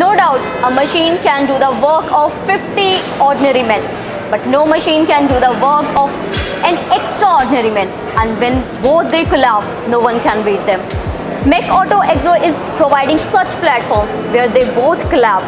No doubt, a machine can do the work of 50 ordinary men, but no machine can do the work of an extraordinary man. And when both they collab, no one can beat them. Mech Auto Expo is providing such platform where they both collab.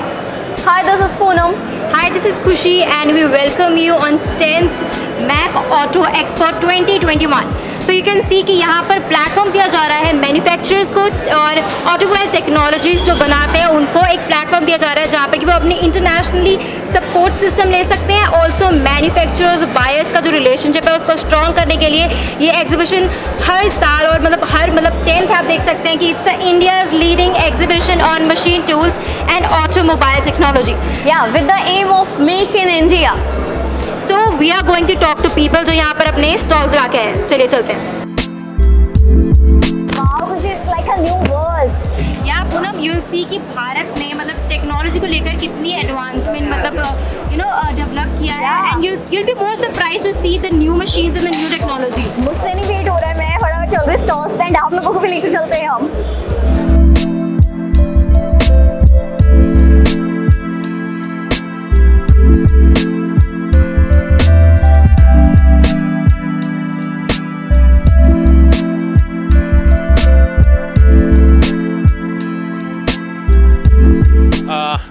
Hi, this is Poonam. Hi, this is Khushi and we welcome you on 10th Mech Auto Expo 2021. So you can see कि यहाँ पर platform दिया जा रहा है manufacturers को और automobile technologies जो बनाते हैं उनको एक प्लेटफॉर्म दिया जा रहा है जहाँ पर कि वो अपने इंटरनेशनली सपोर्ट सिस्टम ले सकते हैं. ऑल्सो मैन्युफैक्चरर्स बायर्स का जो रिलेशनशिप है उसको स्ट्रॉन्ग करने के लिए ये एग्जीबिशन हर साल और मतलब 10th आप देख सकते हैं कि it's India's leading exhibition on machine tools and automobile technology. Yeah, with the aim of Make in India. So we are going to talk to people जो यहाँ पर अपने स्टॉल्स रखे हैं. चलिए चलते हैं. Wow, Khushi, it's like a new world. या पूनम यू विल सी कि भारत ने मतलब टेक्नोलॉजी को लेकर कितनी एडवांसमेंट मतलब डेवलप किया है and you will be more surprise to see the new machines and the new technology. मुझसे नहीं वेट हो रहा है, मैं फटाफट चल रही स्टॉल स्टैंड, आप लोगों को भी लेकर चलते हैं हम.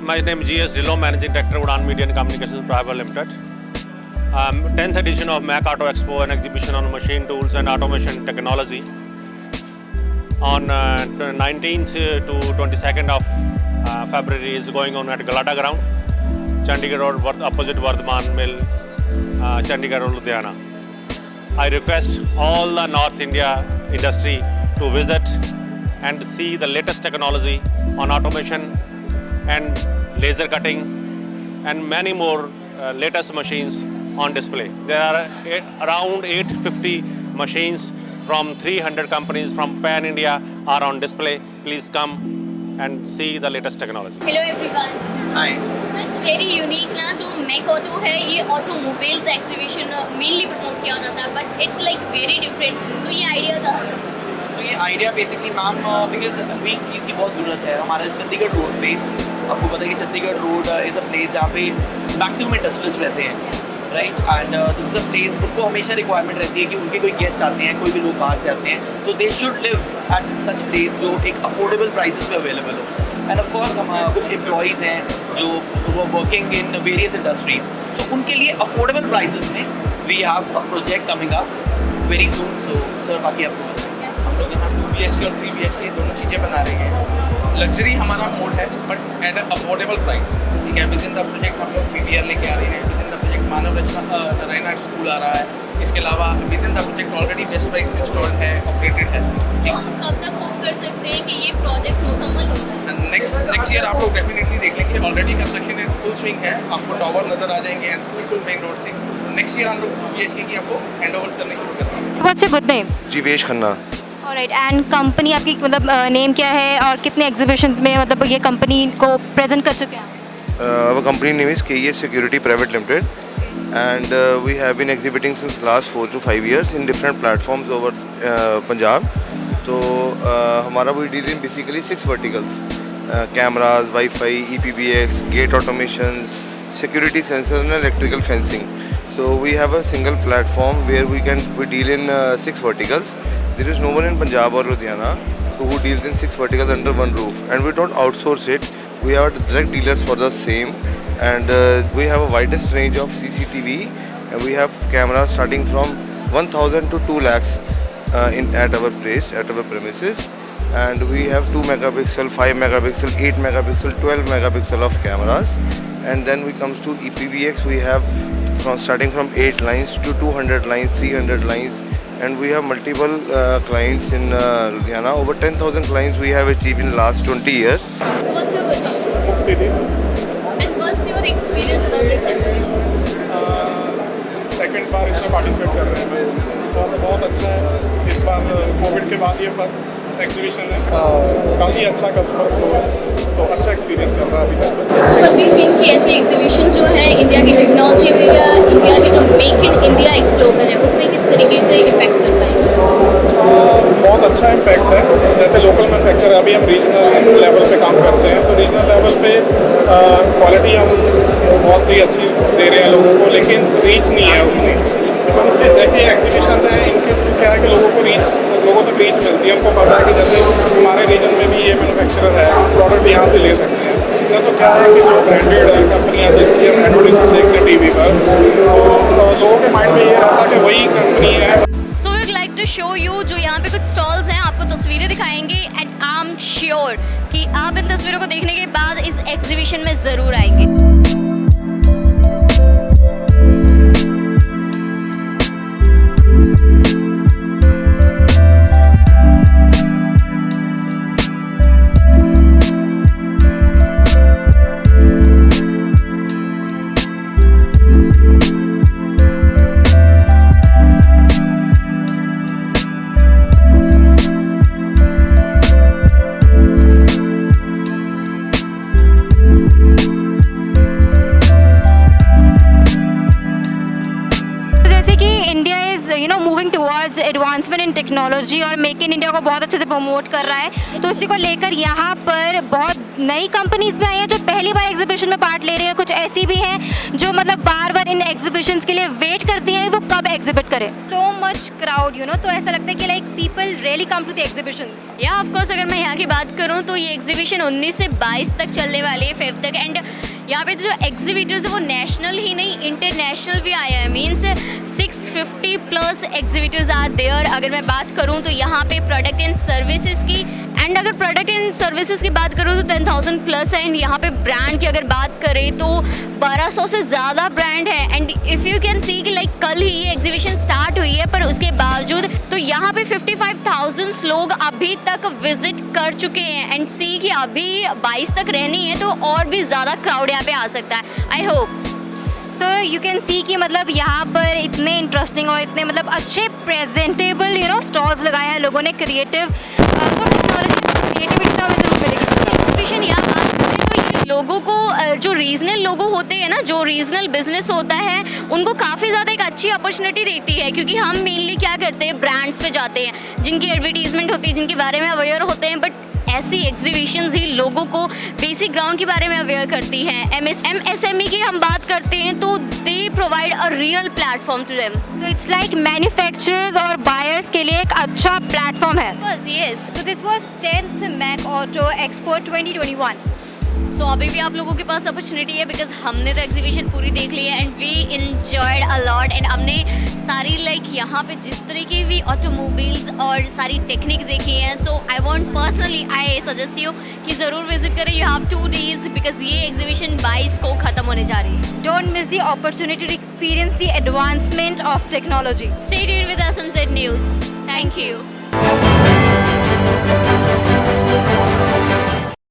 My name is G.S. Dhillon, Managing Director, Udaan Media and Communications Private Limited. 10th edition of Mech Auto Expo, an exhibition on machine tools and automation technology. On 19th to 22nd of February is going on at Galata Ground, Chandigarh Road, opposite Vardhaman Mill, Chandigarh Road, Ludhiana. I request all the North India industry to visit and see the latest technology on automation and laser cutting and many more latest machines on display. There are around 850 machines from 300 companies from Pan India are on display. Please come and see the latest technology. Hello everyone. Hi. So it's very unique ना जो Mech Auto है ये automobiles exhibition mainly promote किया जाता है but it's like very different. तो ये idea कहाँ से? तो ये आइडिया बेसिकली मैम बिकॉज अभी इस चीज़ की बहुत ज़रूरत है. हमारे चंडीगढ़ रोड पे आपको पता है कि Chandigarh road is a place जहाँ पे मैक्सिमम इंडस्ट्रियलिस्ट रहते हैं, right. And this is a place उनको हमेशा रिक्वायरमेंट रहती है कि उनके कोई गेस्ट आते हैं, कोई भी लोग बाहर से आते हैं तो they should live at such place जो एक अफोर्डेबल प्राइसेस पे अवेलेबल हो. एंड ऑफ कोर्स हम कुछ एम्प्लॉयज़ हैं जो वो working in various industries, so उनके लिए अफोर्डेबल प्राइसेस में we have a project coming up very soon. So sir बाकी आपको हम लोग यहाँ 2 BHK और 3 BHK दोनों चीज़ें बना रहे हैं. लग्जरी हमारा मोड है बट एट अफोर्डेबल प्राइस. ठीक है, विद इन द प्रोजेक्ट हम लोग PVR लेके आ रहे हैं. Within the project Manav Rachna Narayan art school आ रहा है. इसके अलावा within the project already best price installed है, ऑपरेटेड है. तो हम कब तक होप कर सकते हैं कि ये प्रोजेक्ट्स मुकम्मल हो जाए? नेक्स्ट ईयर आप लोग डेफिनेटली देख लेंगे. Already construction in full swing है. आपको टावर नजर आ जाएंगे बिल्कुल मेन रोड से. नेक्स्ट ईयर हम लोग 2 BHK की आपको हैंड ओवर्स करने शुरू करते हैं. What's your good name? Jeevesh Khanna. Alright. And company आपकी मतलब नेम क्या है और कितने एग्जीबिशंस में मतलब ये कंपनी को प्रेजेंट कर चुके हैं? Our company name is KES Security Private Limited, and we have been exhibiting since last 4 to 5 years in different platforms over Punjab. तो हमारा we deal in basically 6 verticals: cameras, Wi-Fi, EPBX, gate automations, security sensors, and electrical fencing. So we have a single platform where we deal in 6 verticals. There is no one in Punjab or Ludhiana who deals in 6 verticals under one roof, and we don't outsource it. We are direct dealers for the same, and we have a widest range of CCTV, and we have cameras starting from 1,000 to 2 lakhs at our premises, and we have 2 megapixel, 5 megapixel, 8 megapixel, 12 megapixel of cameras. And then we comes to EPBX, we have starting from 8 lines to 200 lines, 300 lines, and we have multiple clients in Ludhiana. Over 10,000 clients we have achieved in the last 20 years. So what's your good name? And what's your experience about this exhibition? Second बार इसमें participate कर रहे हैं और बहुत अच्छा है. इस बार कोविड के बाद ये फर्स्ट एग्जीबिशन है. काफ़ी अच्छा कस्टमर फ्लो है तो अच्छा एक्सपीरियंस चल रहा है अभी तक. So what do you think कि ऐसे एग्जीबिशन जो है इंडिया की टेक्नोलॉजी में या इंडिया की जो मेक इन इंडिया एक स्लोगन है उसमें किस तरीके से इफेक्ट कर पाएंगे? बहुत अच्छा इम्पैक्ट है। जैसे लोकल मैन्युफैक्चर अभी हम रीजनल लेवल पे काम करते हैं, तो रीजनल लेवल पे क्वालिटी हम बहुत ही अच्छी दे रहे हैं लोगों को, लेकिन रीच नहीं है उतनी। तो जैसे एग्जीबिशन हैं, इनके थ्रू क्या है कि लोगों तक रीच मिलती है। हमको पता है कि जैसे हमारे रीजन में भी ये मैन्युफैक्चरर है, हम प्रोडक्ट यहाँ से ले सकते हैं। या तो क्या है कि जो ब्रांडेड कंपनियाँ जिसकी हम एडवर्टाइजमेंट देखते हैं टीवी पर, तो लोगों के माइंड में ये रहता है कि वही कंपनी है। So we would like to show you जो यहाँ पे कुछ स्टॉल्स हैं, आपको तस्वीरें दिखाएंगे एंड आई एम श्योर कि आप इन तस्वीरों को देखने के बाद इस एग्जीबिशन में ज़रूर आएंगे। Moving towards advancement in technology और मेक इन इंडिया को बहुत अच्छे से प्रमोट कर रहा है, तो इसी को लेकर यहाँ पर बहुत नई कंपनीज भी आई हैं जो पहली बार एग्जीबिशन में पार्ट ले रही हैं। कुछ ऐसी भी हैं जो मतलब बार बार इन एग्जीबिशंस के लिए वेट करती हैं वो कब एग्जिबिट करें। सो मच क्राउड तो ऐसा लगता है कि like people really come to the exhibitions. या ऑफ कोर्स अगर मैं यहाँ की बात करूँ तो ये एग्जीबिशन 19 से 22 तक चलने वाली है, 5 तक। एंड यहाँ पे जो एग्जीबिटर्स है वो नेशनल ही नहीं इंटरनेशनल भी आया है। Means 650 plus exhibitors are there. अगर मैं बात करूँ तो यहाँ पे प्रोडक्ट एंड सर्विसेज की, एंड अगर प्रोडक्ट एंड सर्विसेज की बात करूँ तो 10,000 प्लस है। एंड यहाँ पे ब्रांड की अगर बात करें तो 1200 से ज़्यादा ब्रांड है। And if you can see कि लाइक कल ही ये एग्जीबिशन स्टार्ट हुई है, पर उसके बावजूद तो यहाँ पे 55,000 लोग अभी तक विजिट कर चुके हैं। एंड सी कि अभी 22 तक रहनी है तो और भी ज़्यादा क्राउड यहाँ पे आ सकता है। I hope so you can see कि मतलब यहाँ पर इतने इंटरेस्टिंग और इतने मतलब अच्छे प्रेजेंटेबल स्टॉल्स लगाए हैं लोगों ने। क्रिएटिव क्रिएटिविटी तो हमें जरूर मिलेगी। एग्जीबिशन या बात करें तो ये लोगों को जो रीजनल लोगों होते हैं ना, जो रीजनल बिजनेस होता है, उनको काफ़ी ज़्यादा एक अच्छी अपॉर्चुनिटी देती है। क्योंकि हम मेनली क्या करते हैं, ब्रांड्स पे जाते हैं जिनकी एडवर्टीजमेंट होती है, जिनके बारे में अवेयर होते हैं। बट ऐसी एग्जीबिशंस ही लोगों को बेसिक ग्राउंड के बारे में अवेयर करती हैं। MSME की हम बात करते हैं तो they provide a real platform to them. So it's like manufacturers और बायर्स के लिए एक अच्छा प्लेटफॉर्म है। बस yes. So this was 10th Mach auto expo 2021। सो अभी भी आप लोगों के पास अपॉर्चुनिटी है, बिकॉज हमने तो एग्जीबिशन पूरी देख ली है and we enjoyed a lot. And हमने सारी लाइक यहाँ पे जिस तरह की भी ऑटोमोबाइल्स और सारी टेक्निक देखी है। So I want personally I suggest you कि ज़रूर विजिट करें। यू हैव 2 days बिकॉज ये एग्जीबिशन 22 को ख़त्म होने जा रही है। Don't miss the opportunity to experience the advancement of technology. Stay tuned with us on Z News. Thank you.